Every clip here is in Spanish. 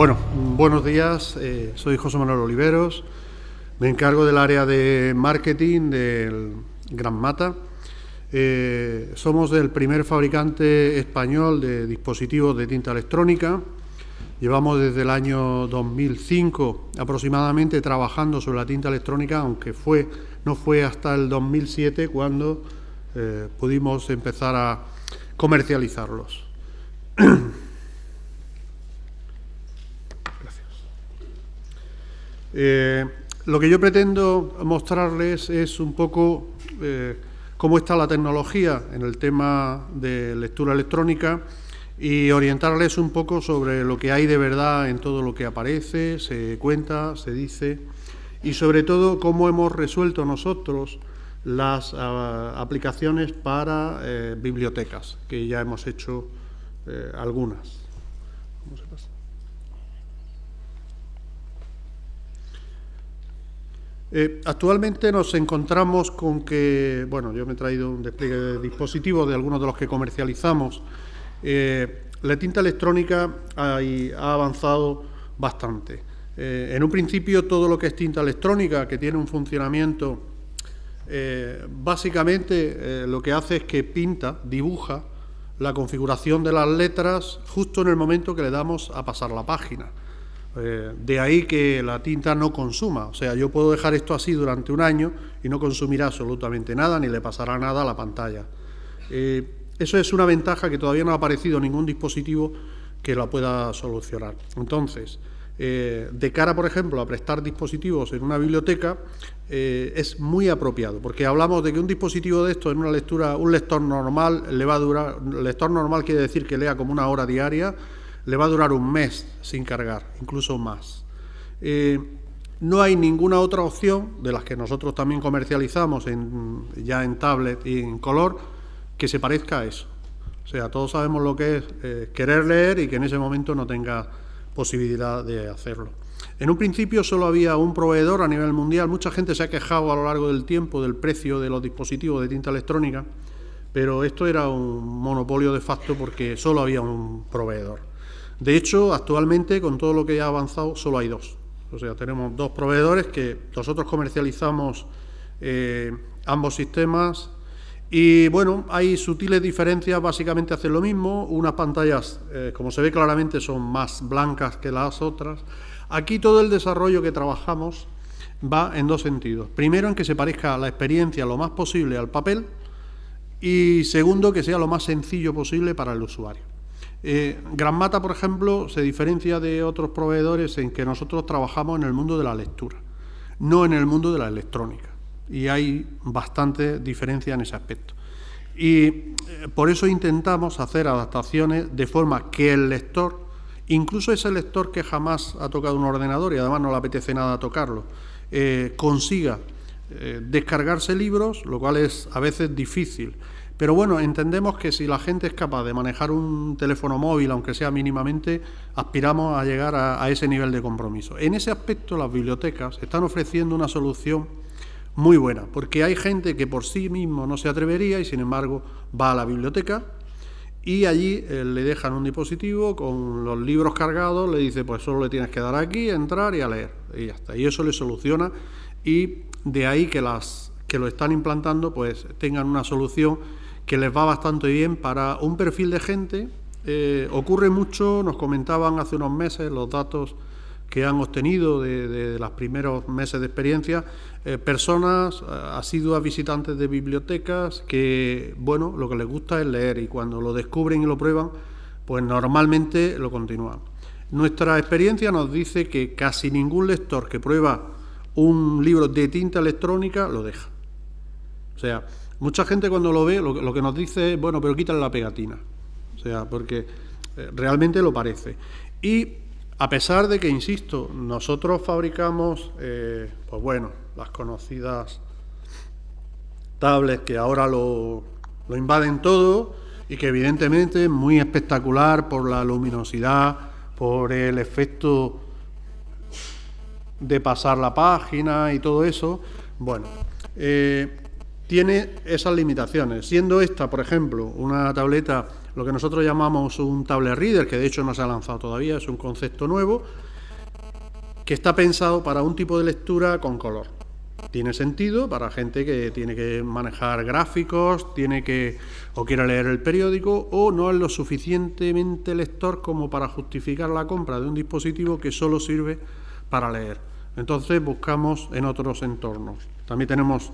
Bueno, buenos días, soy José Manuel Oliveros, me encargo del área de marketing del Gran Mata. Somos el primer fabricante español de dispositivos de tinta electrónica. Llevamos desde el año 2005 aproximadamente trabajando sobre la tinta electrónica, aunque no fue hasta el 2007 cuando pudimos empezar a comercializarlos. Lo que yo pretendo mostrarles es un poco cómo está la tecnología en el tema de lectura electrónica y orientarles un poco sobre lo que hay de verdad en todo lo que aparece, se cuenta, se dice, y sobre todo cómo hemos resuelto nosotros las aplicaciones para bibliotecas, que ya hemos hecho algunas. ¿Cómo se pasa? Actualmente nos encontramos con que, bueno, yo me he traído un despliegue de dispositivos de algunos de los que comercializamos. La tinta electrónica ha avanzado bastante. En un principio todo lo que es tinta electrónica, que tiene un funcionamiento, básicamente lo que hace es que dibuja la configuración de las letras justo en el momento que le damos a pasar la página. De ahí que la tinta no consuma, o sea, yo puedo dejar esto así durante un año y no consumirá absolutamente nada, ni le pasará nada a la pantalla. Eso es una ventaja que todavía no ha aparecido ningún dispositivo que la pueda solucionar. Entonces, de cara, por ejemplo, a prestar dispositivos en una biblioteca, es muy apropiado, porque hablamos de que un dispositivo de esto en una lectura, un lector normal le va a durar, lector normal quiere decir que lea como 1 hora diaria, le va a durar un mes sin cargar, incluso más. No hay ninguna otra opción de las que nosotros también comercializamos ya en tablet y en color que se parezca a eso. O sea, todos sabemos lo que es querer leer y que en ese momento no tenga posibilidad de hacerlo. En un principio solo había un proveedor a nivel mundial. Mucha gente se ha quejado a lo largo del tiempo del precio de los dispositivos de tinta electrónica, pero esto era un monopolio de facto porque solo había un proveedor. De hecho, actualmente, con todo lo que ha avanzado, solo hay 2. O sea, tenemos 2 proveedores que nosotros comercializamos ambos sistemas. Y, bueno, hay sutiles diferencias, básicamente hacen lo mismo. Unas pantallas, como se ve claramente, son más blancas que las otras. Aquí todo el desarrollo que trabajamos va en 2 sentidos. Primero, en que se parezca la experiencia lo más posible al papel. Y segundo, que sea lo más sencillo posible para el usuario. Gran Mata, por ejemplo, se diferencia de otros proveedores en que nosotros trabajamos en el mundo de la lectura, no en el mundo de la electrónica, y hay bastante diferencia en ese aspecto. Y por eso intentamos hacer adaptaciones de forma que el lector, incluso ese lector que jamás ha tocado un ordenador y además no le apetece nada tocarlo, consiga descargarse libros, lo cual es a veces difícil. Pero bueno, entendemos que si la gente es capaz de manejar un teléfono móvil, aunque sea mínimamente, aspiramos a llegar a ese nivel de compromiso. En ese aspecto, las bibliotecas están ofreciendo una solución muy buena, porque hay gente que por sí mismo no se atrevería y, sin embargo, va a la biblioteca y allí le dejan un dispositivo con los libros cargados, le dice, pues solo le tienes que dar aquí, entrar y a leer, y ya está. Y eso le soluciona, y de ahí que las que lo están implantando pues tengan una solución que les va bastante bien para un perfil de gente. Ocurre mucho, nos comentaban hace unos meses los datos que han obtenido de los primeros meses de experiencia, personas asiduas visitantes de bibliotecas que, bueno, lo que les gusta es leer y cuando lo descubren y lo prueban, pues normalmente lo continúan. Nuestra experiencia nos dice que casi ningún lector que prueba un libro de tinta electrónica lo deja. O sea, mucha gente cuando lo ve, lo que nos dice es, bueno, pero quítale la pegatina. O sea, porque realmente lo parece. Y a pesar de que, insisto, nosotros fabricamos, pues bueno, las conocidas tablets que ahora lo invaden todo y que evidentemente es muy espectacular por la luminosidad, por el efecto de pasar la página y todo eso, bueno, tiene esas limitaciones. Siendo esta, por ejemplo, una tableta lo que nosotros llamamos un tablet reader, que de hecho no se ha lanzado todavía, es un concepto nuevo, que está pensado para un tipo de lectura con color. Tiene sentido para gente que tiene que manejar gráficos, o quiere leer el periódico, o no es lo suficientemente lector como para justificar la compra de un dispositivo que solo sirve para leer. Entonces buscamos en otros entornos. También tenemos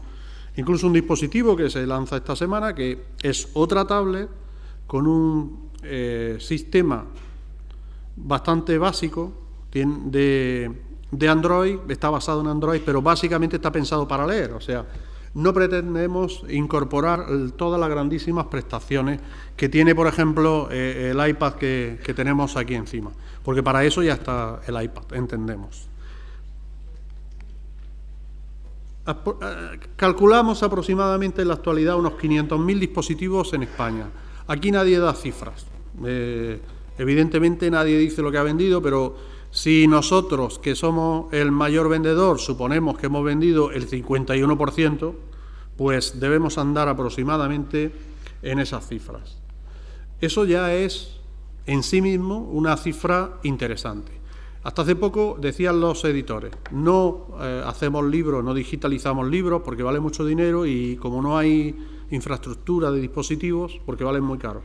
incluso un dispositivo que se lanza esta semana, que es otra tablet con un sistema bastante básico de Android, está basado en Android, pero básicamente está pensado para leer. O sea, no pretendemos incorporar todas las grandísimas prestaciones que tiene, por ejemplo, el iPad que tenemos aquí encima, porque para eso ya está el iPad, entendemos. Calculamos aproximadamente en la actualidad unos 500.000 dispositivos en España. Aquí nadie da cifras. Evidentemente nadie dice lo que ha vendido, pero si nosotros, que somos el mayor vendedor, suponemos que hemos vendido el 51%, pues debemos andar aproximadamente en esas cifras. Eso ya es en sí mismo una cifra interesante. Hasta hace poco decían los editores, no hacemos libros, no digitalizamos libros porque vale mucho dinero y como no hay infraestructura de dispositivos, porque valen muy caros.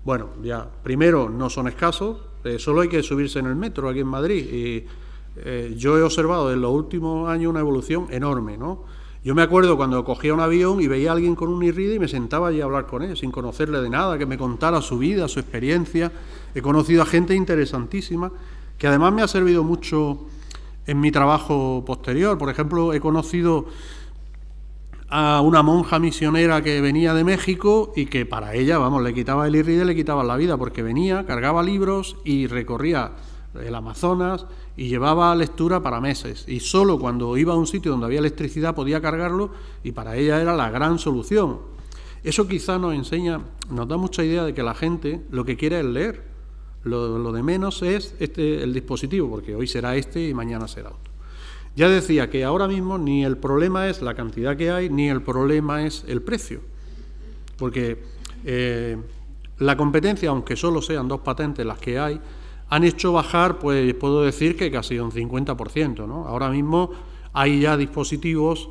Bueno, ya, primero, no son escasos, solo hay que subirse en el metro aquí en Madrid. Y yo he observado en los últimos años una evolución enorme, ¿no? Yo me acuerdo cuando cogía un avión y veía a alguien con un e-reader y me sentaba allí a hablar con él, sin conocerle de nada, que me contara su vida, su experiencia. He conocido a gente interesantísima, que además me ha servido mucho en mi trabajo posterior. Por ejemplo, he conocido a una monja misionera que venía de México y que para ella, vamos, le quitaba el e-reader, le quitaba la vida, porque venía, cargaba libros y recorría el Amazonas y llevaba lectura para meses. Y solo cuando iba a un sitio donde había electricidad podía cargarlo y para ella era la gran solución. Eso quizá nos enseña, nos da mucha idea de que la gente lo que quiere es leer. Lo de menos es el dispositivo, porque hoy será este y mañana será otro. Ya decía que ahora mismo ni el problema es la cantidad que hay, ni el problema es el precio. Porque la competencia, aunque solo sean 2 patentes las que hay, han hecho bajar, pues puedo decir que casi un 50%, ¿no? Ahora mismo hay ya dispositivos,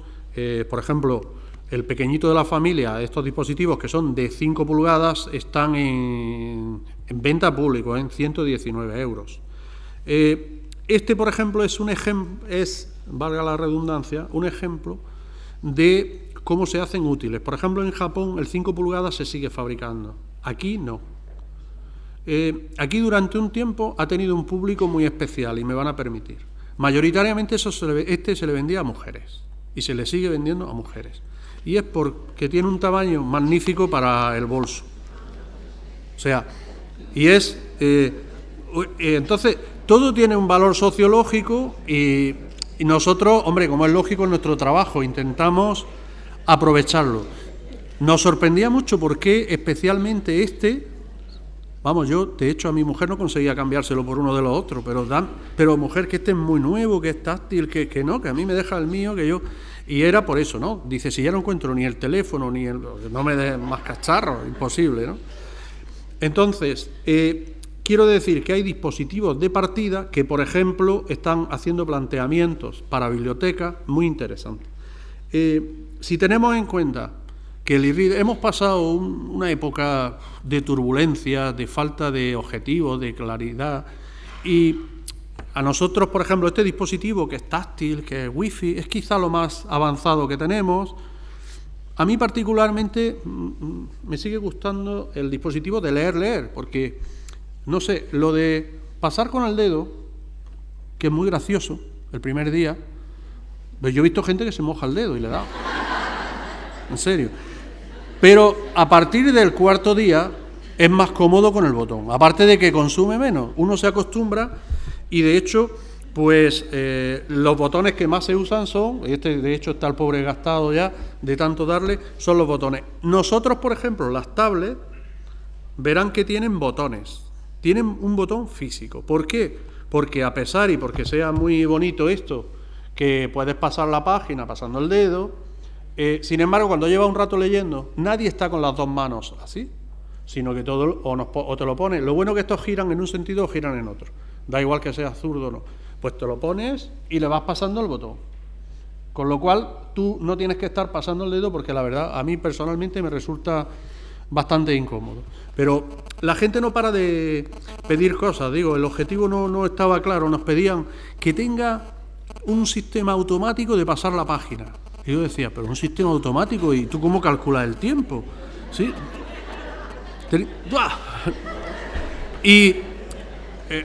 por ejemplo, el pequeñito de la familia, estos dispositivos que son de 5 pulgadas, están en venta público, en 119 euros. Este, por ejemplo, es un ejemplo, valga la redundancia, un ejemplo de cómo se hacen útiles. Por ejemplo, en Japón el 5 pulgadas se sigue fabricando, aquí no. Aquí durante un tiempo ha tenido un público muy especial y me van a permitir. Mayoritariamente este se le vendía a mujeres y se le sigue vendiendo a mujeres. Y es porque tiene un tamaño magnífico para el bolso. O sea, y es... entonces, todo tiene un valor sociológico y nosotros, hombre, como es lógico en nuestro trabajo, intentamos aprovecharlo. Nos sorprendía mucho porque especialmente vamos, yo de hecho a mi mujer no conseguía cambiárselo por uno de los otros, pero mujer, que este es muy nuevo, que es táctil, que no, que a mí me deja el mío, que yo... Y era por eso, ¿no? Dice, si ya no encuentro ni el teléfono, no me des más cacharros, imposible, ¿no? Entonces, quiero decir que hay dispositivos de partida que, por ejemplo, están haciendo planteamientos para bibliotecas muy interesantes. Si tenemos en cuenta que el e-reader, hemos pasado una época de turbulencia, de falta de objetivos, de claridad, y a nosotros, por ejemplo, este dispositivo que es táctil, que es wifi, es quizá lo más avanzado que tenemos. A mí particularmente me sigue gustando el dispositivo de leer, porque, no sé, lo de pasar con el dedo, que es muy gracioso, el primer día, pues yo he visto gente que se moja el dedo y le da. En serio. Pero a partir del 4.º día es más cómodo con el botón, aparte de que consume menos, uno se acostumbra. Y de hecho, pues los botones que más se usan son, de hecho está el pobre gastado ya de tanto darle, son los botones. Nosotros, por ejemplo, las tablets, verán que tienen botones, tienen un botón físico. ¿Por qué? Porque a pesar y porque sea muy bonito esto, que puedes pasar la página pasando el dedo, sin embargo, cuando lleva un rato leyendo, nadie está con las 2 manos así, sino que todo o te lo pones. Lo bueno que estos giran en un sentido o giran en otro. Da igual que sea zurdo o no. Pues te lo pones y le vas pasando el botón. Con lo cual, tú no tienes que estar pasando el dedo porque la verdad, a mí personalmente me resulta bastante incómodo. Pero la gente no para de pedir cosas, digo, el objetivo no estaba claro, nos pedían que tenga un sistema automático de pasar la página. Y yo decía, pero un sistema automático, ¿y tú cómo calculas el tiempo? ¿Sí? Y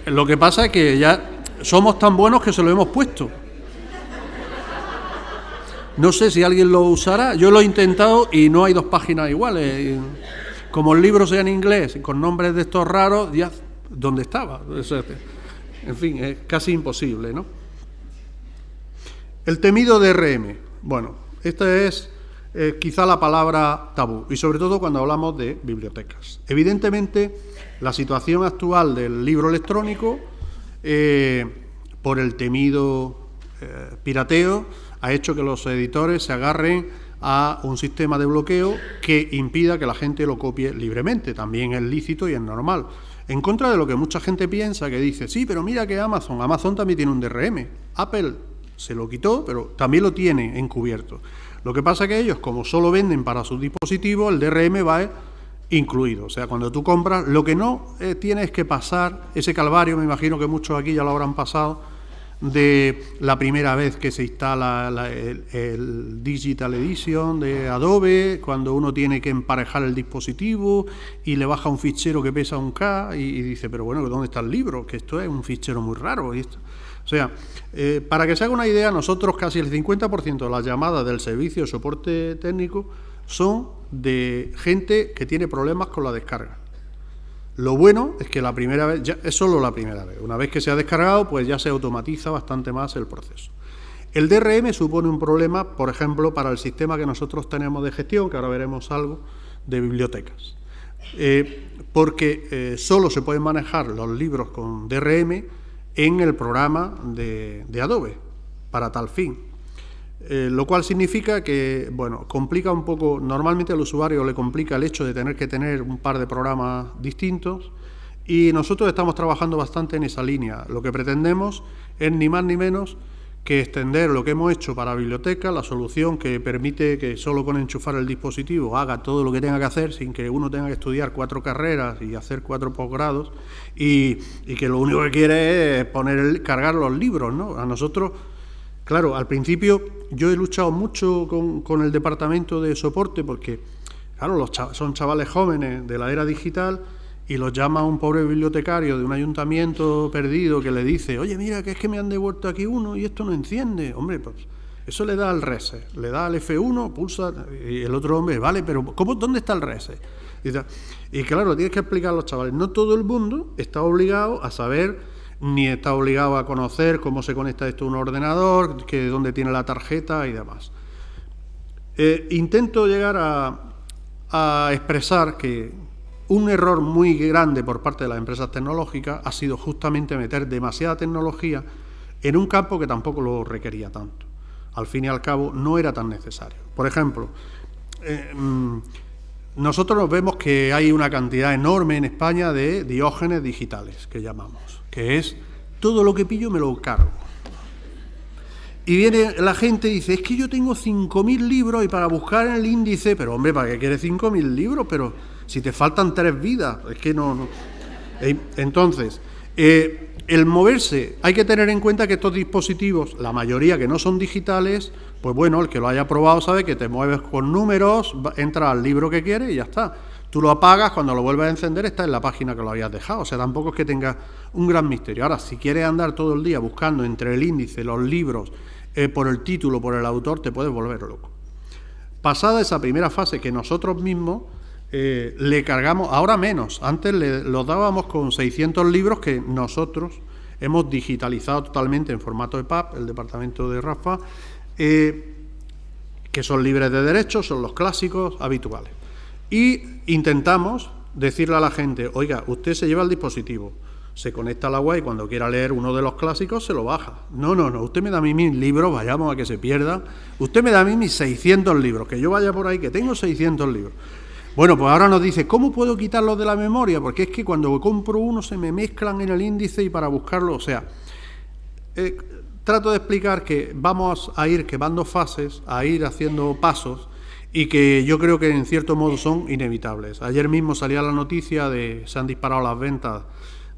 lo que pasa es que ya somos tan buenos que se lo hemos puesto. No sé si alguien lo usará, yo lo he intentado y no hay dos páginas iguales. Como el libro sea en inglés, con nombres de estos raros, ya, ¿dónde estaba? En fin, es casi imposible, ¿no? El temido DRM. Bueno, esta es quizá la palabra tabú, y sobre todo cuando hablamos de bibliotecas. Evidentemente, la situación actual del libro electrónico, por el temido pirateo, ha hecho que los editores se agarren a un sistema de bloqueo que impida que la gente lo copie libremente. También es lícito y es normal. En contra de lo que mucha gente piensa, que dice, sí, pero mira que Amazon también tiene un DRM. Apple se lo quitó, pero también lo tiene encubierto. Lo que pasa es que ellos, como solo venden para sus dispositivos, el DRM va incluido. O sea, cuando tú compras, lo que no tienes que pasar, ese calvario, me imagino que muchos aquí ya lo habrán pasado, de la primera vez que se instala el Digital Edition de Adobe, cuando uno tiene que emparejar el dispositivo y le baja un fichero que pesa 1K y dice, pero bueno, ¿dónde está el libro? Que esto es un fichero muy raro. Y esto. O sea, para que se haga una idea, nosotros casi el 50% de las llamadas del servicio de soporte técnico son de gente que tiene problemas con la descarga. Lo bueno es que la primera vez, ya es solo la primera vez. Una vez que se ha descargado, pues ya se automatiza bastante más el proceso. El DRM supone un problema, por ejemplo, para el sistema que nosotros tenemos de gestión, que ahora veremos algo, de bibliotecas. Porque solo se pueden manejar los libros con DRM en el programa de Adobe, para tal fin. Lo cual significa que, bueno, complica un poco, normalmente al usuario le complica el hecho de tener que tener un par de programas distintos, y nosotros estamos trabajando bastante en esa línea. Lo que pretendemos es ni más ni menos que extender lo que hemos hecho para biblioteca, la solución que permite que solo con enchufar el dispositivo haga todo lo que tenga que hacer sin que uno tenga que estudiar 4 carreras y hacer 4 posgrados, y que lo único que quiere es cargar los libros, ¿no? A nosotros, claro, al principio yo he luchado mucho con el departamento de soporte porque, claro, son chavales jóvenes de la era digital y los llama un pobre bibliotecario de un ayuntamiento perdido que le dice, oye, mira, que es que me han devuelto aquí uno y esto no enciende. Hombre, pues eso le da al reset, le da al F1, pulsa, y el otro hombre, vale, pero ¿dónde está el reset? Y claro, tienes que explicar a los chavales. No todo el mundo está obligado a saber, ni está obligado a conocer cómo se conecta esto a un ordenador, que dónde tiene la tarjeta y demás. Intento llegar a expresar que un error muy grande por parte de las empresas tecnológicas ha sido justamente meter demasiada tecnología en un campo que tampoco lo requería tanto. Al fin y al cabo, no era tan necesario. Por ejemplo, nosotros nos vemos que hay una cantidad enorme en España de diógenes digitales, que llamamos, que es todo lo que pillo me lo cargo. Y viene la gente y dice, es que yo tengo 5.000 libros y para buscar en el índice, pero hombre, ¿para qué quieres 5.000 libros? Pero si te faltan 3 vidas, es que no. Entonces, el moverse, hay que tener en cuenta que estos dispositivos, la mayoría que no son digitales, pues bueno, el que lo haya probado sabe que te mueves con números, entras al libro que quieres y ya está. Tú lo apagas, cuando lo vuelves a encender está en la página que lo habías dejado, o sea, tampoco es que tenga un gran misterio. Ahora, si quieres andar todo el día buscando entre el índice, los libros, por el título, por el autor, te puedes volver loco. Pasada esa primera fase que nosotros mismos le cargamos, ahora menos, antes los dábamos con 600 libros que nosotros hemos digitalizado totalmente en formato EPUB, el departamento de Rafa, que son libres de derechos, son los clásicos habituales. Y intentamos decirle a la gente, oiga, usted se lleva el dispositivo, se conecta a la web y cuando quiera leer uno de los clásicos se lo baja. No, usted me da a mí mis libros, vayamos a que se pierda. Usted me da a mí mis 600 libros, que yo vaya por ahí, que tengo 600 libros. Bueno, pues ahora nos dice, ¿cómo puedo quitarlos de la memoria? Porque es que cuando compro uno se me mezclan en el índice y para buscarlo, o sea, trato de explicar que vamos a ir quemando fases, a ir haciendo pasos y que yo creo que en cierto modo son inevitables. Ayer mismo salía la noticia de se han disparado las ventas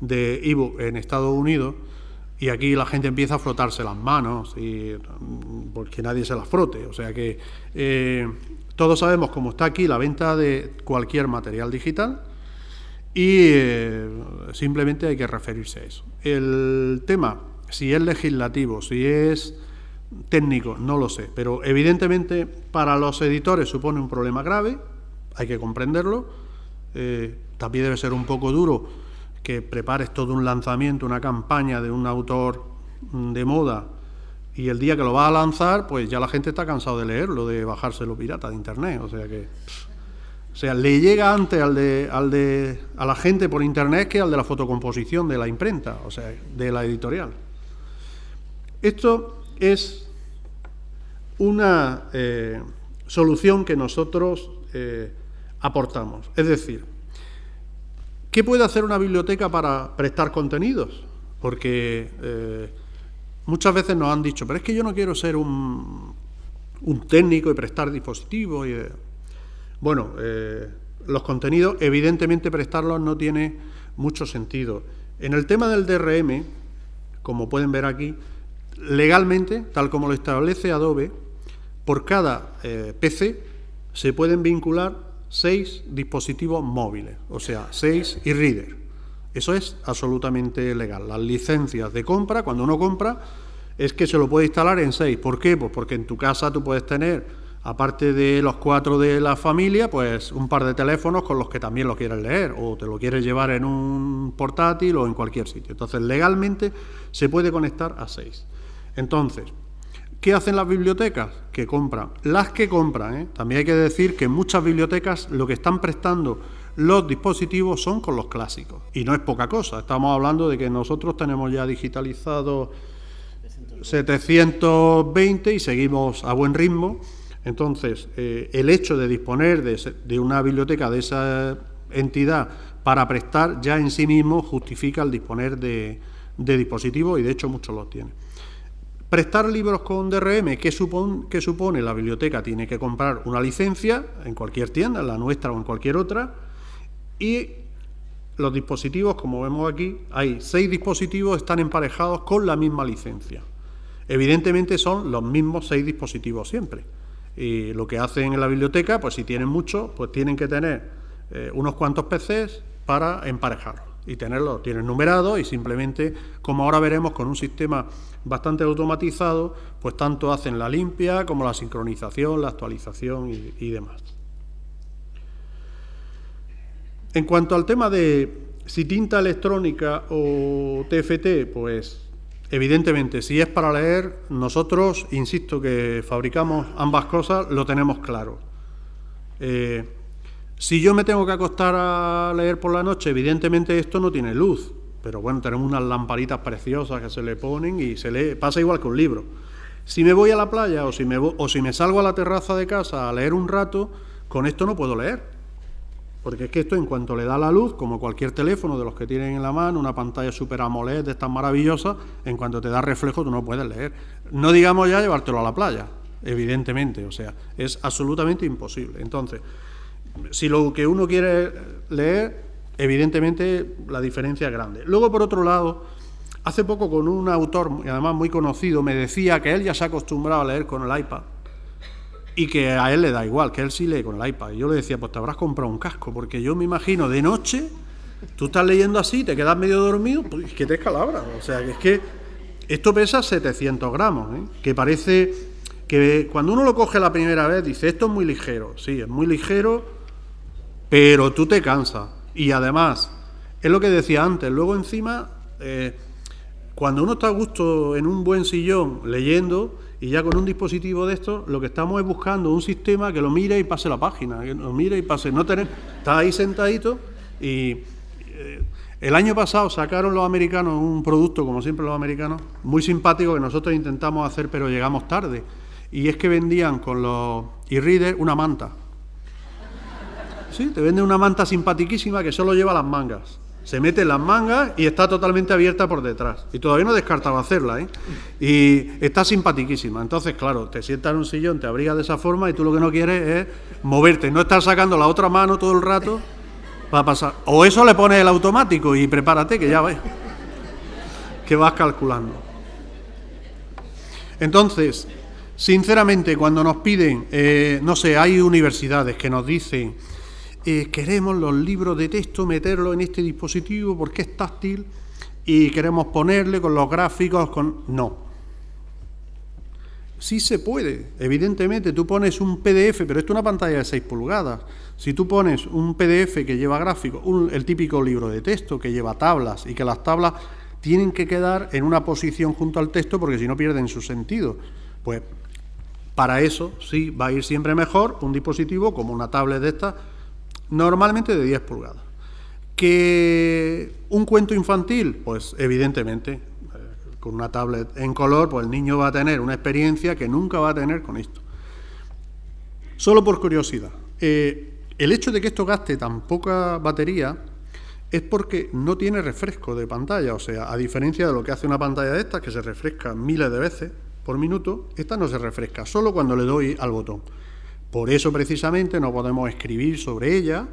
de ebook en Estados Unidos y aquí la gente empieza a frotarse las manos porque nadie se las frote, o sea que todos sabemos cómo está aquí la venta de cualquier material digital y simplemente hay que referirse a eso. El tema, si es legislativo, si es técnico, no lo sé, pero evidentemente para los editores supone un problema grave, hay que comprenderlo, también debe ser un poco duro que prepares todo un lanzamiento, una campaña de un autor de moda y el día que lo vas a lanzar, pues ya la gente está cansado de leerlo, de bajárselo pirata de internet, o sea, le llega antes a la gente por internet que al de la fotocomposición de la imprenta, o sea, de la editorial. Esto es una solución que nosotros aportamos, es decir, ¿qué puede hacer una biblioteca para prestar contenidos? Porque muchas veces nos han dicho, pero es que yo no quiero ser un técnico y prestar dispositivos. Bueno, los contenidos, evidentemente prestarlos no tiene mucho sentido. En el tema del DRM, como pueden ver aquí, legalmente, tal como lo establece Adobe, por cada PC se pueden vincular 6 dispositivos móviles, o sea, 6 e-reader. Eso es absolutamente legal. Las licencias de compra, cuando uno compra, es que se lo puede instalar en 6. ¿Por qué? Pues porque en tu casa tú puedes tener, aparte de los 4 de la familia, pues un par de teléfonos con los que también lo quieres leer, o te lo quieres llevar en un portátil o en cualquier sitio. Entonces, legalmente se puede conectar a 6. Entonces, ¿qué hacen las bibliotecas? Que compran. Las que compran, también hay que decir que en muchas bibliotecas lo que están prestando los dispositivos son con los clásicos. Y no es poca cosa. Estamos hablando de que nosotros tenemos ya digitalizado 720 y seguimos a buen ritmo. Entonces, el hecho de disponer de una biblioteca de esa entidad para prestar ya en sí mismo justifica el disponer de dispositivos y de hecho muchos los tienen. Prestar libros con DRM, ¿qué supone? La biblioteca tiene que comprar una licencia en cualquier tienda, en la nuestra o en cualquier otra, y los dispositivos, como vemos aquí, hay 6 dispositivos, están emparejados con la misma licencia. Evidentemente son los mismos 6 dispositivos siempre. Y lo que hacen en la biblioteca, pues si tienen muchos, pues tienen que tener unos cuantos PCs para emparejarlos y tienen numerados y simplemente, como ahora veremos, con un sistema bastante automatizado, pues tanto hacen la limpia como la sincronización, la actualización y demás. En cuanto al tema de si tinta electrónica o TFT, pues evidentemente si es para leer, nosotros, insisto que fabricamos ambas cosas, lo tenemos claro. Si yo me tengo que acostar a leer por la noche, evidentemente esto no tiene luz, pero bueno, tenemos unas lamparitas preciosas que se le ponen y se lee, pasa igual que un libro. Si me voy a la playa o si me salgo a la terraza de casa a leer un rato, con esto no puedo leer, porque es que esto en cuanto le da la luz, como cualquier teléfono de los que tienen en la mano, una pantalla super AMOLED de estas maravillosas, en cuanto te da reflejo tú no puedes leer. No digamos ya llevártelo a la playa, evidentemente, o sea, es absolutamente imposible. Entonces, si lo que uno quiere leer, evidentemente la diferencia es grande. Luego, por otro lado, hace poco con un autor, además muy conocido, me decía que él ya se ha acostumbrado a leer con el iPad y que a él le da igual, que él sí lee con el iPad. Y yo le decía, pues te habrás comprado un casco, porque yo me imagino de noche, tú estás leyendo así, te quedas medio dormido, pues es que te escalabras. O sea, que es que esto pesa 700 gramos, que parece que cuando uno lo coge la primera vez dice, esto es muy ligero. Sí, es muy ligero, pero tú te cansas. Y además, es lo que decía antes, luego encima, cuando uno está a gusto en un buen sillón leyendo, y ya con un dispositivo de estos, lo que estamos es buscando un sistema que lo mire y pase la página, que lo mire y pase, no tener, está ahí sentadito. Y el año pasado sacaron los americanos un producto, como siempre los americanos, muy simpático que nosotros intentamos hacer, pero llegamos tarde, y es que vendían con los e-reader una manta. Sí, te venden una manta simpaticísima que solo lleva las mangas. Se mete en las mangas y está totalmente abierta por detrás. Y todavía no he descartado hacerla, ¿eh? Y está simpaticísima. Entonces, claro, te sientas en un sillón, te abrigas de esa forma y tú lo que no quieres es moverte, no estar sacando la otra mano todo el rato para pasar. O eso le pones el automático y prepárate, que ya ves, que vas calculando. Entonces, sinceramente, cuando nos piden, no sé, hay universidades que nos dicen, queremos los libros de texto meterlo en este dispositivo porque es táctil y queremos ponerle con los gráficos, No. Sí se puede, evidentemente, tú pones un PDF, pero esto es una pantalla de 6 pulgadas. Si tú pones un PDF que lleva gráficos, el típico libro de texto que lleva tablas y que las tablas tienen que quedar en una posición junto al texto porque si no pierden su sentido, pues para eso sí va a ir siempre mejor un dispositivo como una tablet de estas, normalmente de 10 pulgadas. ¿Que un cuento infantil? Pues evidentemente, con una tablet en color, pues el niño va a tener una experiencia que nunca va a tener con esto. Solo por curiosidad, el hecho de que esto gaste tan poca batería es porque no tiene refresco de pantalla, o sea, a diferencia de lo que hace una pantalla de estas, que se refresca miles de veces por minuto, esta no se refresca, solo cuando le doy al botón. Por eso precisamente no podemos escribir sobre ella,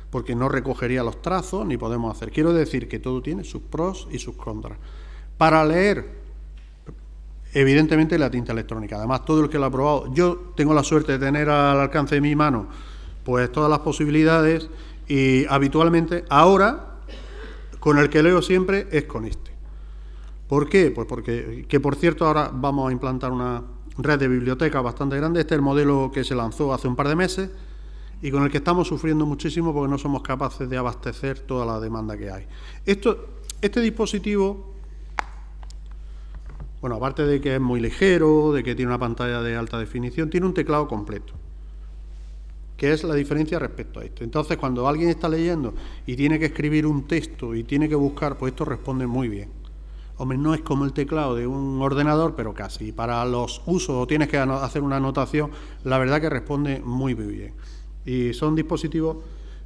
porque no recogería los trazos, ni podemos hacer. Quiero decir que todo tiene sus pros y sus contras. Para leer, evidentemente la tinta electrónica. Además, todo el que lo ha probado, yo tengo la suerte de tener al alcance de mi mano pues todas las posibilidades y habitualmente ahora con el que leo siempre es con este. ¿Por qué? Pues porque, que por cierto ahora vamos a implantar una red de bibliotecas bastante grande. Este es el modelo que se lanzó hace un par de meses y con el que estamos sufriendo muchísimo porque no somos capaces de abastecer toda la demanda que hay. Este dispositivo, bueno, aparte de que es muy ligero, de que tiene una pantalla de alta definición, tiene un teclado completo, que es la diferencia respecto a esto. Entonces, cuando alguien está leyendo y tiene que escribir un texto y tiene que buscar, pues esto responde muy bien. Hombre, no es como el teclado de un ordenador, pero casi. Para los usos o tienes que hacer una anotación, la verdad que responde muy, muy bien. Y son dispositivos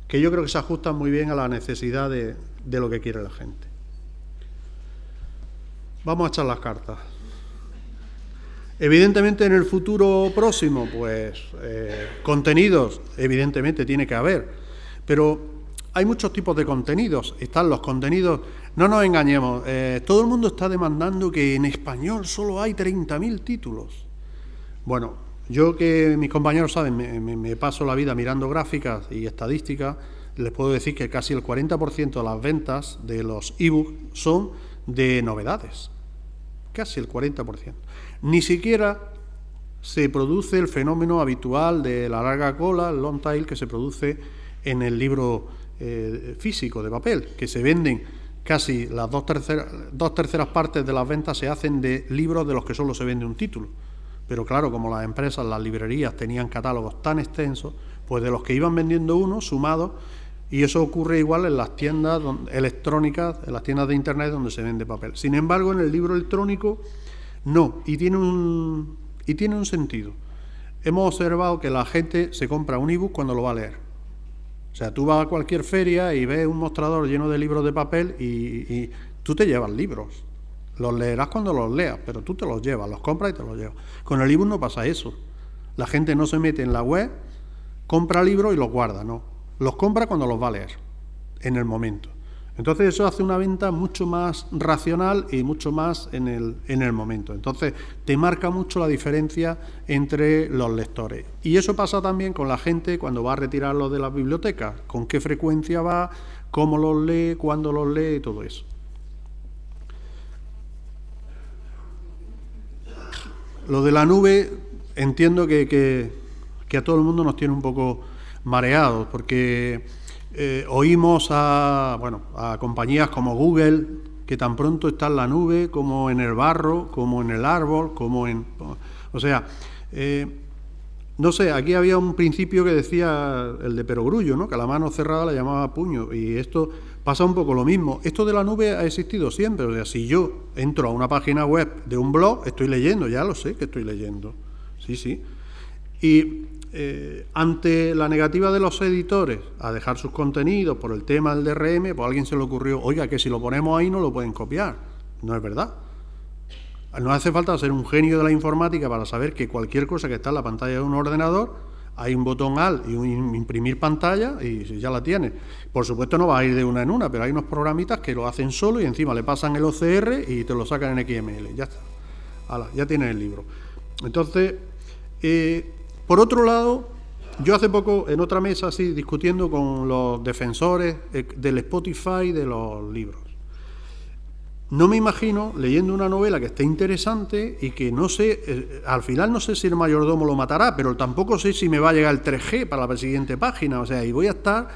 que yo creo que se ajustan muy bien a la necesidad de lo que quiere la gente. Vamos a echar las cartas. Evidentemente en el futuro próximo, pues contenidos, evidentemente tiene que haber, pero hay muchos tipos de contenidos. Están los contenidos, no nos engañemos, todo el mundo está demandando que en español solo hay 30.000 títulos. Bueno, yo que mis compañeros saben, me paso la vida mirando gráficas y estadísticas, les puedo decir que casi el 40% de las ventas de los ebooks son de novedades. Casi el 40%. Ni siquiera se produce el fenómeno habitual de la larga cola, el long tail, que se produce en el libro físico de papel, que se venden casi las dos terceras partes de las ventas se hacen de libros de los que solo se vende un título. Pero claro, como las empresas, las librerías tenían catálogos tan extensos, pues de los que iban vendiendo uno, sumados, y eso ocurre igual en las tiendas electrónicas, en las tiendas de internet donde se vende papel. Sin embargo, en el libro electrónico no, y tiene un sentido. Hemos observado que la gente se compra un ebook cuando lo va a leer. O sea, tú vas a cualquier feria y ves un mostrador lleno de libros de papel y tú te llevas libros. Los leerás cuando los leas, pero tú te los llevas, los compras y te los llevas. Con el ebook no pasa eso. La gente no se mete en la web, compra libros y los guarda, no. Los compra cuando los va a leer, en el momento. Entonces eso hace una venta mucho más racional y mucho más en el momento. Entonces te marca mucho la diferencia entre los lectores. Y eso pasa también con la gente cuando va a retirarlos de las bibliotecas. Con qué frecuencia va, cómo los lee, cuándo los lee y todo eso. Lo de la nube, entiendo que a todo el mundo nos tiene un poco mareados, porque oímos a compañías como Google, que tan pronto está en la nube, como en el barro, como en el árbol, como en... O sea, no sé, aquí había un principio que decía el de Perogrullo, ¿no? Que a la mano cerrada la llamaba puño, y esto pasa un poco lo mismo. Esto de la nube ha existido siempre, o sea, si yo entro a una página web de un blog, estoy leyendo, ya lo sé que estoy leyendo, sí. Y ante la negativa de los editores a dejar sus contenidos por el tema del DRM, pues a alguien se le ocurrió, oiga, que si lo ponemos ahí no lo pueden copiar. No es verdad. No hace falta ser un genio de la informática para saber que cualquier cosa que está en la pantalla de un ordenador, hay un botón Alt y un imprimir pantalla y ya la tienes. Por supuesto no va a ir de una en una, pero hay unos programitas que lo hacen solo y encima le pasan el OCR y te lo sacan en XML. Ya está. Hala, ya tienes el libro. Entonces, por otro lado, yo hace poco en otra mesa así discutiendo con los defensores del Spotify de los libros. No me imagino leyendo una novela que esté interesante y que no sé, al final no sé si el mayordomo lo matará, pero tampoco sé si me va a llegar el 3G para la siguiente página, o sea, y voy a estar,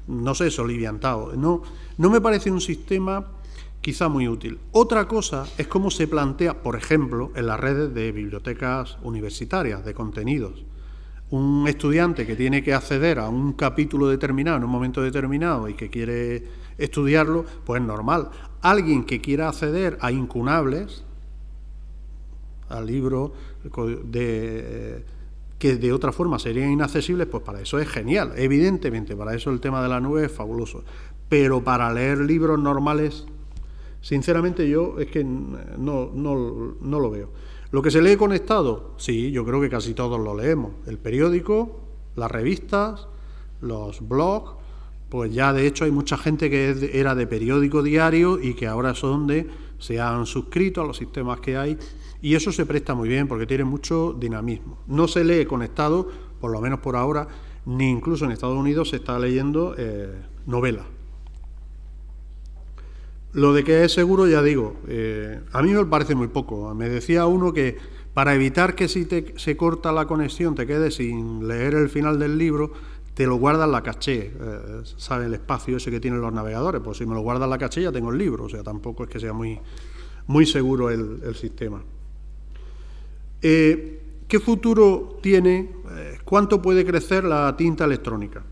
no sé, soliviantado. No me parece un sistema quizá muy útil. Otra cosa es cómo se plantea, por ejemplo, en las redes de bibliotecas universitarias, de contenidos. Un estudiante que tiene que acceder a un capítulo determinado en un momento determinado y que quiere estudiarlo, pues es normal. Alguien que quiera acceder a incunables, a libros que de otra forma serían inaccesibles, pues para eso es genial. Evidentemente, para eso el tema de la nube es fabuloso. Pero para leer libros normales, sinceramente yo es que no lo veo. ¿Lo que se lee conectado? Sí, yo creo que casi todos lo leemos. El periódico, las revistas, los blogs, pues ya de hecho hay mucha gente que era de periódico diario y que ahora son se han suscrito a los sistemas que hay y eso se presta muy bien porque tiene mucho dinamismo. No se lee conectado, por lo menos por ahora, ni incluso en Estados Unidos se está leyendo novela. Lo de que es seguro, ya digo, a mí me parece muy poco. Me decía uno que para evitar que si se corta la conexión te quedes sin leer el final del libro, te lo guardas en la caché, ¿sabe? El espacio ese que tienen los navegadores, pues si me lo guardas en la caché ya tengo el libro, o sea, tampoco es que sea muy seguro el sistema. ¿Qué futuro tiene? ¿Cuánto puede crecer la tinta electrónica?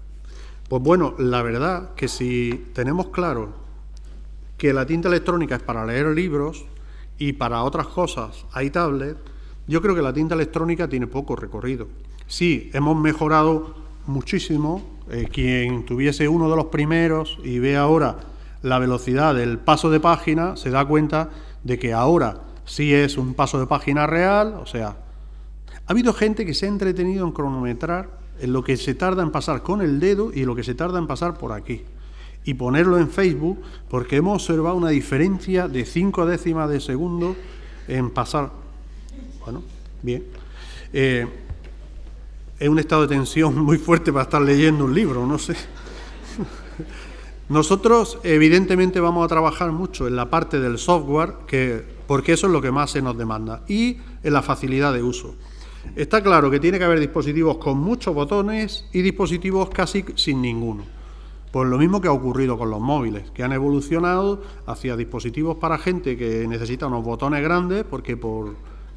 Pues bueno, la verdad que si tenemos claro que la tinta electrónica es para leer libros y para otras cosas hay tablets, yo creo que la tinta electrónica tiene poco recorrido. Sí, hemos mejorado muchísimo. Quien tuviese uno de los primeros y ve ahora la velocidad del paso de página, se da cuenta de que ahora sí es un paso de página real. O sea, ha habido gente que se ha entretenido en cronometrar en lo que se tarda en pasar con el dedo y lo que se tarda en pasar por aquí. Y ponerlo en Facebook, porque hemos observado una diferencia de 5 décimas de segundo en pasar. Bueno, bien. Es un estado de tensión muy fuerte para estar leyendo un libro, no sé. Nosotros, evidentemente, vamos a trabajar mucho en la parte del software, porque eso es lo que más se nos demanda, y en la facilidad de uso. Está claro que tiene que haber dispositivos con muchos botones y dispositivos casi sin ninguno. Pues lo mismo que ha ocurrido con los móviles, que han evolucionado hacia dispositivos para gente que necesita unos botones grandes, porque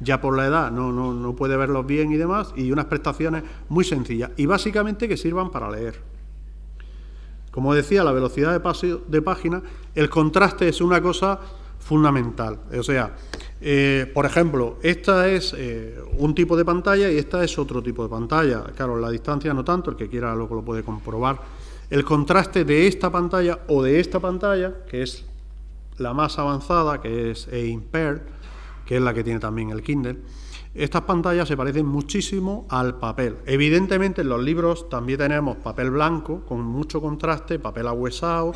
ya por la edad no puede verlos bien y demás, y unas prestaciones muy sencillas, y básicamente que sirvan para leer. Como decía, la velocidad de paso de página, el contraste es una cosa fundamental. O sea, por ejemplo, esta es un tipo de pantalla y esta es otro tipo de pantalla. Claro, la distancia no tanto, el que quiera luego lo puede comprobar. El contraste de esta pantalla o de esta pantalla, que es la más avanzada, que es e-Imper, que es la que tiene también el Kindle, estas pantallas se parecen muchísimo al papel. Evidentemente en los libros también tenemos papel blanco con mucho contraste, papel ahuesado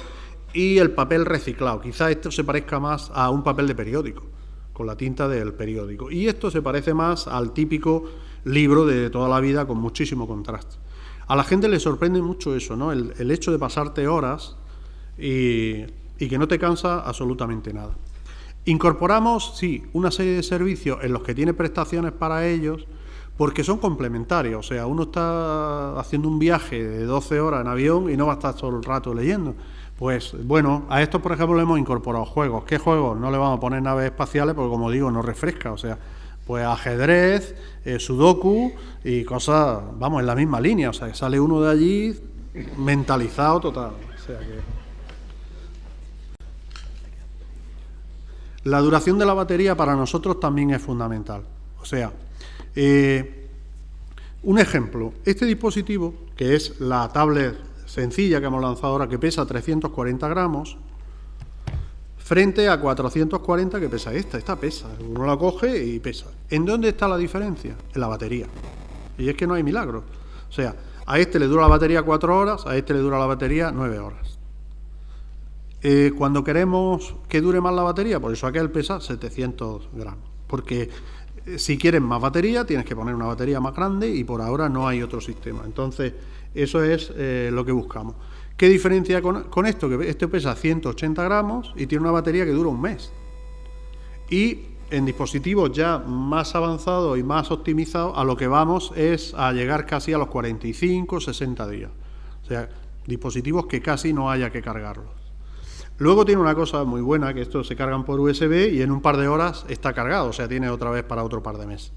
y el papel reciclado. Quizás esto se parezca más a un papel de periódico, con la tinta del periódico. Y esto se parece más al típico libro de toda la vida con muchísimo contraste. A la gente le sorprende mucho eso, ¿no? El hecho de pasarte horas y que no te cansa absolutamente nada. Incorporamos, sí, una serie de servicios en los que tiene prestaciones para ellos, porque son complementarios. O sea, uno está haciendo un viaje de 12 horas en avión y no va a estar todo el rato leyendo. Pues bueno, a estos, por ejemplo, le hemos incorporado juegos. ¿Qué juegos? No le vamos a poner naves espaciales porque, como digo, no refresca. O sea, pues ajedrez, sudoku y cosas, vamos, en la misma línea. O sea, que sale uno de allí mentalizado total. O sea que... La duración de la batería para nosotros también es fundamental. O sea, Un ejemplo, este dispositivo, que es la tablet sencilla que hemos lanzado ahora, que pesa 340 gramos, frente a 440 que pesa esta pesa. Uno la coge y pesa. ¿En dónde está la diferencia? En la batería. Y es que no hay milagro. O sea, a este le dura la batería 4 horas, a este le dura la batería 9 horas. Cuando queremos que dure más la batería, por eso aquel pesa 700 gramos. Porque si quieres más batería, tienes que poner una batería más grande y por ahora no hay otro sistema. Entonces, eso es lo que buscamos. ¿Qué diferencia con esto? Que este pesa 180 gramos y tiene una batería que dura un mes. Y en dispositivos ya más avanzados y más optimizados, a lo que vamos es a llegar casi a los 45, 60 días. O sea, dispositivos que casi no haya que cargarlos. Luego tiene una cosa muy buena, que estos se cargan por USB y en un par de horas está cargado, o sea, tiene otra vez para otro par de meses.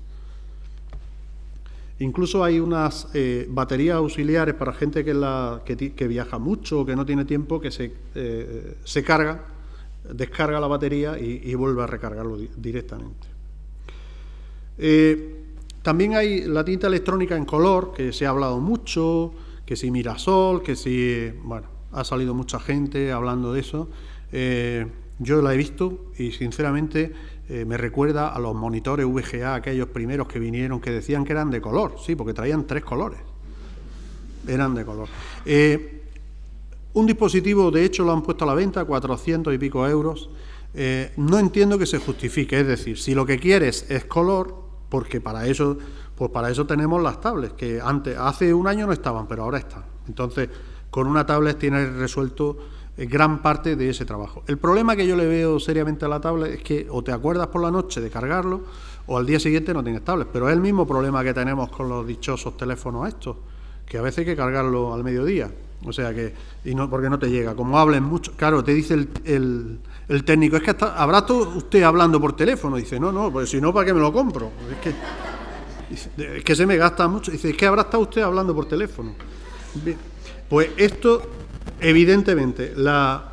Incluso hay unas baterías auxiliares para gente que viaja mucho o que no tiene tiempo, que se carga, descarga la batería y vuelve a recargarlo directamente. También hay la tinta electrónica en color, que se ha hablado mucho, que si Mirasol, que si... bueno, ha salido mucha gente hablando de eso. Yo la he visto y sinceramente me recuerda a los monitores VGA, aquellos primeros que vinieron, que decían que eran de color, sí, porque traían 3 colores, eran de color. Un dispositivo, de hecho, lo han puesto a la venta, 400 y pico euros. No entiendo que se justifique, es decir, si lo que quieres es color, porque para eso, pues para eso tenemos las tablets, que hace un año no estaban, pero ahora están. Entonces, con una tablet tienes resuelto gran parte de ese trabajo. El problema que yo le veo seriamente a la tablet es que o te acuerdas por la noche de cargarlo o al día siguiente no tienes tablet, pero es el mismo problema que tenemos con los dichosos teléfonos estos, que a veces hay que cargarlo al mediodía, o sea que, y no, porque no te llega, como hablen mucho, claro, te dice el técnico, es que habrá usted hablando por teléfono, dice, no, pues si no, ¿para qué me lo compro? Es que se me gasta mucho, dice, es que habrá estado usted hablando por teléfono. Bien. Pues esto, evidentemente, la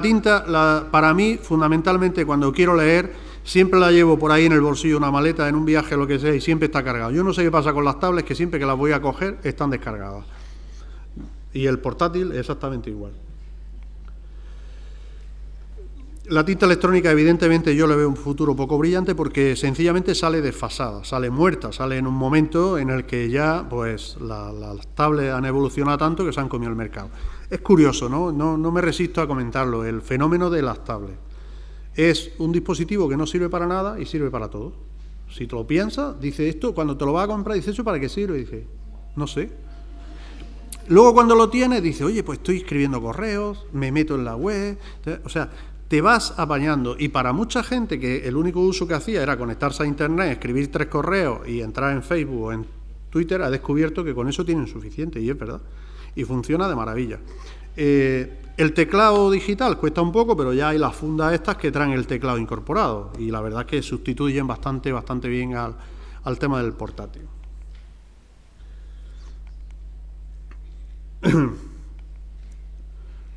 tinta, para mí, fundamentalmente, cuando quiero leer, siempre la llevo por ahí en el bolsillo, una maleta, en un viaje, lo que sea, y siempre está cargado. Yo no sé qué pasa con las tablets, que siempre que las voy a coger, están descargadas. Y el portátil, exactamente igual. La tinta electrónica, evidentemente, yo le veo un futuro poco brillante porque sencillamente sale desfasada, sale muerta, sale en un momento en el que ya pues las tablets han evolucionado tanto que se han comido el mercado. Es curioso, ¿no? No me resisto a comentarlo, el fenómeno de las tablets. Es un dispositivo que no sirve para nada y sirve para todo. Si te lo piensas, dice esto, cuando te lo vas a comprar, dice eso, ¿para qué sirve? Dice, no sé. Luego cuando lo tienes, dice, oye, pues estoy escribiendo correos, me meto en la web, o sea, te vas apañando. Y para mucha gente que el único uso que hacía era conectarse a internet, escribir 3 correos y entrar en Facebook o en Twitter, ha descubierto que con eso tienen suficiente, y es verdad, y funciona de maravilla. El teclado digital cuesta un poco, pero ya hay las fundas estas que traen el teclado incorporado, y la verdad es que sustituyen bastante bien al tema del portátil.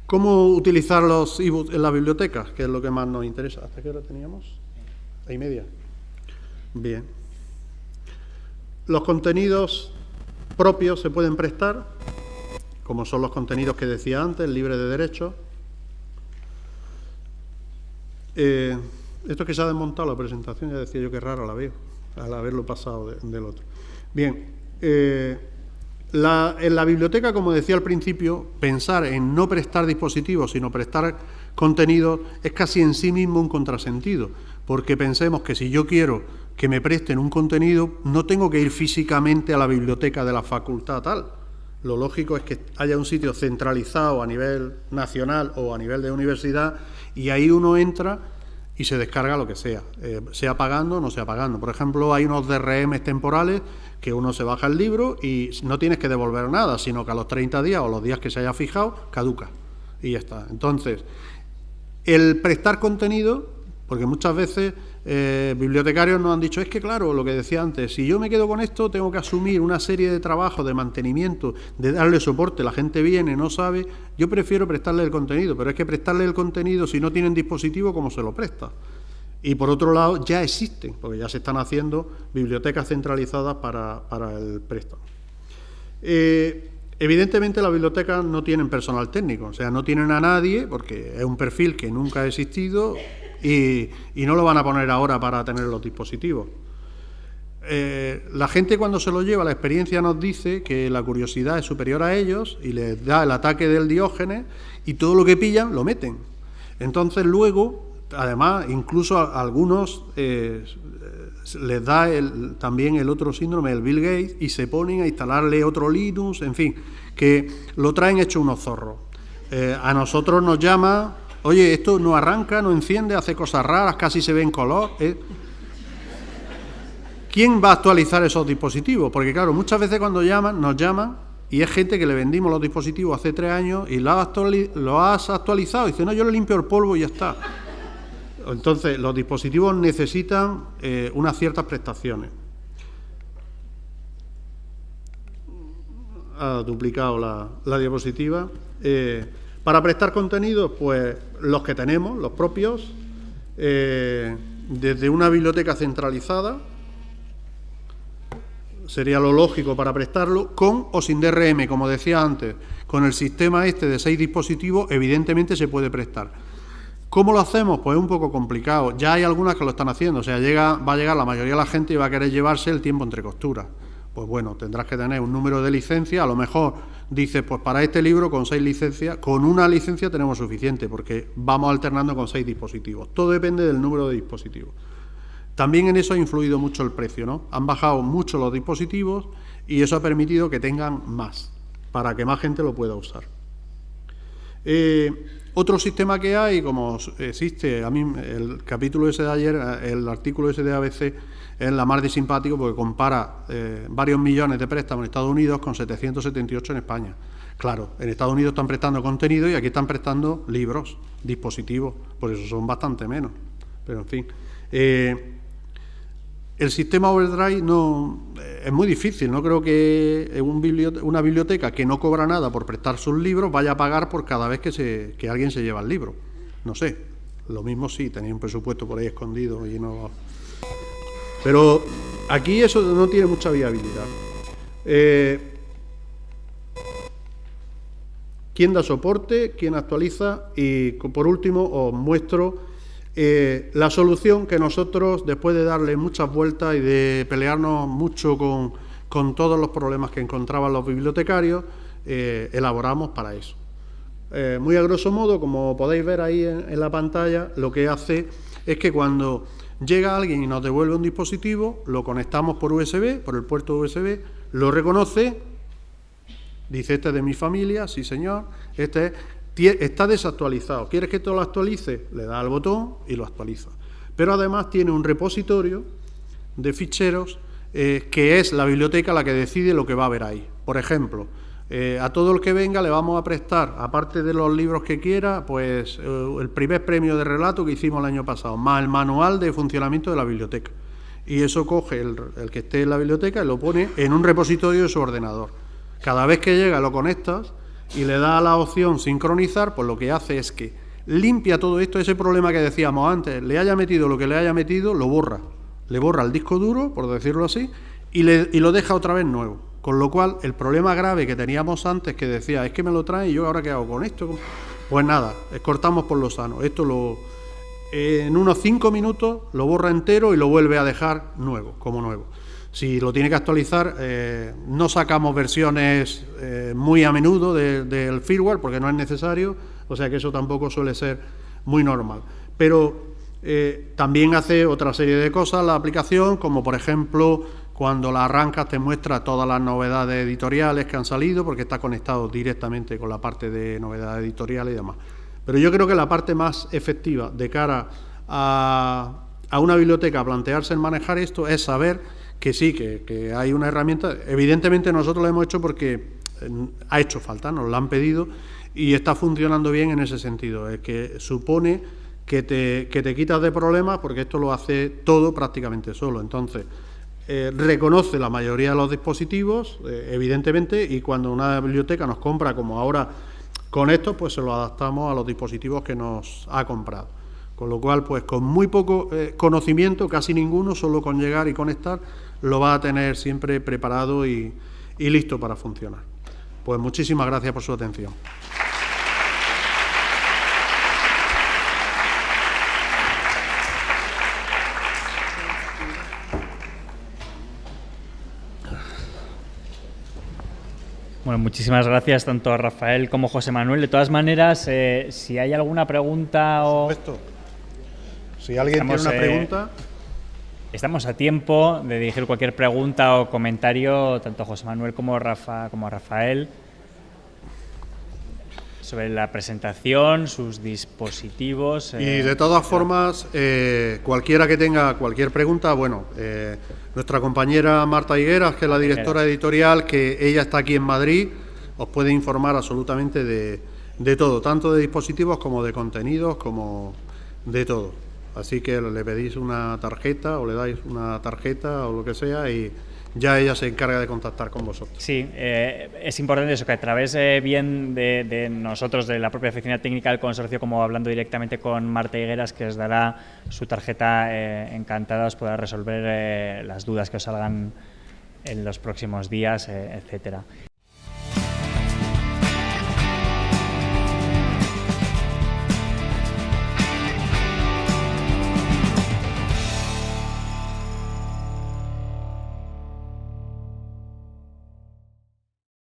¿Cómo utilizar los ebooks en las bibliotecas? Que es lo que más nos interesa. ¿Hasta qué hora teníamos? 1:30. Bien. Los contenidos propios se pueden prestar, como son los contenidos que decía antes, libres de derechos. Esto que se ha desmontado la presentación, ya decía yo que raro la veo, al haberlo pasado del otro. Bien. En la biblioteca, como decía al principio, pensar en no prestar dispositivos, sino prestar contenidos, es casi en sí mismo un contrasentido, porque pensemos que si yo quiero que me presten un contenido, no tengo que ir físicamente a la biblioteca de la facultad tal. Lo lógico es que haya un sitio centralizado a nivel nacional o a nivel de universidad, y ahí uno entra y se descarga lo que sea pagando o no sea pagando. Por ejemplo, hay unos DRM temporales que uno se baja el libro y no tienes que devolver nada, sino que a los 30 días o los días que se haya fijado, caduca y ya está. Entonces, el prestar contenido, porque muchas veces bibliotecarios nos han dicho, es que claro, lo que decía antes, si yo me quedo con esto, tengo que asumir una serie de trabajos de mantenimiento, de darle soporte, la gente viene, no sabe, yo prefiero prestarle el contenido, pero es que prestarle el contenido, si no tienen dispositivo, ¿cómo se lo presta? Y por otro lado, ya existen, porque ya se están haciendo bibliotecas centralizadas para el préstamo. Evidentemente las bibliotecas no tienen personal técnico, o sea, no tienen a nadie, porque es un perfil que nunca ha existido y no lo van a poner ahora para tener los dispositivos. La gente cuando se lo lleva, la experiencia nos dice que la curiosidad es superior a ellos y les da el ataque del Diógenes y todo lo que pillan lo meten. Entonces luego, además, incluso a algunos les da también el otro síndrome, el Bill Gates, y se ponen a instalarle otro Linux, en fin, que lo traen hecho unos zorros. A nosotros nos llama, oye, esto no arranca, no enciende, hace cosas raras, casi se ve en color. ¿Quién va a actualizar esos dispositivos? Porque claro, muchas veces cuando nos llaman, y es gente que le vendimos los dispositivos hace 3 años y lo has actualizado, y dice, no, yo le limpio el polvo y ya está. Entonces, los dispositivos necesitan unas ciertas prestaciones. Ha duplicado la diapositiva. Para prestar contenidos, pues los que tenemos, los propios, desde una biblioteca centralizada, sería lo lógico para prestarlo, con o sin DRM, como decía antes. Con el sistema este de 6 dispositivos, evidentemente se puede prestar. ¿Cómo lo hacemos? Pues es un poco complicado. Ya hay algunas que lo están haciendo, o sea, va a llegar la mayoría de la gente y va a querer llevarse el tiempo entre costuras. Pues bueno, tendrás que tener un número de licencia, a lo mejor dices, pues para este libro con 6 licencias, con una licencia tenemos suficiente, porque vamos alternando con 6 dispositivos. Todo depende del número de dispositivos. También en eso ha influido mucho el precio, ¿no? Han bajado mucho los dispositivos y eso ha permitido que tengan más, para que más gente lo pueda usar. Otro sistema que hay, como existe, a mí el capítulo ese de ayer, el artículo ese de ABC, es la más de simpático porque compara varios millones de préstamos en Estados Unidos con 778 en España. Claro, en Estados Unidos están prestando contenido y aquí están prestando libros, dispositivos, por eso son bastante menos. Pero en fin, el sistema Overdrive es muy difícil. No creo que una biblioteca que no cobra nada por prestar sus libros vaya a pagar por cada vez que alguien se lleva el libro. No sé, lo mismo sí, tenéis un presupuesto por ahí escondido y no... Pero aquí eso no tiene mucha viabilidad. ¿Quién da soporte? ¿Quién actualiza? Y por último os muestro la solución que nosotros, después de darle muchas vueltas y de pelearnos mucho con todos los problemas que encontraban los bibliotecarios, elaboramos para eso. Muy a grosso modo, como podéis ver ahí en la pantalla, lo que hace es que cuando llega alguien y nos devuelve un dispositivo, lo conectamos por USB, por el puerto USB, lo reconoce, dice, este es de mi familia, sí señor, este es... Está desactualizado. ¿Quieres que todo lo actualice? Le da al botón y lo actualiza. Pero además tiene un repositorio de ficheros que es la biblioteca la que decide lo que va a haber ahí. Por ejemplo, a todo el que venga le vamos a prestar, aparte de los libros que quiera, pues el primer premio de relato que hicimos el año pasado, más el manual de funcionamiento de la biblioteca. Y eso coge el que esté en la biblioteca y lo pone en un repositorio de su ordenador. Cada vez que llega lo conectas y le da la opción sincronizar, pues lo que hace es que limpia todo esto, ese problema que decíamos antes, le haya metido lo que le haya metido, lo borra. Le borra el disco duro, por decirlo así, y lo deja otra vez nuevo. Con lo cual, el problema grave que teníamos antes, que decía, es que me lo traen y yo ahora qué hago con esto, pues nada, cortamos por lo sano. Esto en unos 5 minutos lo borra entero y lo vuelve a dejar nuevo, como nuevo. Si lo tiene que actualizar, no sacamos versiones muy a menudo del firmware porque no es necesario, o sea que eso tampoco suele ser muy normal. Pero también hace otra serie de cosas la aplicación, como por ejemplo cuando la arrancas te muestra todas las novedades editoriales que han salido porque está conectado directamente con la parte de novedades editoriales y demás. Pero yo creo que la parte más efectiva de cara a una biblioteca a plantearse el manejar esto es saber que sí, que hay una herramienta. Evidentemente nosotros lo hemos hecho porque ha hecho falta, nos lo han pedido y está funcionando bien en ese sentido. Es que supone que te quitas de problemas porque esto lo hace todo prácticamente solo. Entonces, reconoce la mayoría de los dispositivos, evidentemente, y cuando una biblioteca nos compra, como ahora con esto, pues se lo adaptamos a los dispositivos que nos ha comprado. Con lo cual, pues con muy poco conocimiento, casi ninguno, solo con llegar y conectar, lo va a tener siempre preparado y listo para funcionar. Pues muchísimas gracias por su atención. Bueno, muchísimas gracias tanto a Rafael como a José Manuel. De todas maneras, si hay alguna pregunta o... Si alguien tiene una pregunta... Estamos a tiempo de dirigir cualquier pregunta o comentario, tanto a José Manuel como a Rafael, sobre la presentación, sus dispositivos... Y de todas formas, cualquiera que tenga cualquier pregunta, bueno, nuestra compañera Marta Higueras, que es la directora editorial, que ella está aquí en Madrid, os puede informar absolutamente de todo, tanto de dispositivos como de contenidos, como de todo. Así que le pedís una tarjeta o le dais una tarjeta o lo que sea y ya ella se encarga de contactar con vosotros. Sí, es importante eso, que a través bien de nosotros, de la propia oficina técnica del consorcio, como hablando directamente con Marta Higueras, que os dará su tarjeta, encantada, os podrá resolver las dudas que os salgan en los próximos días, etcétera.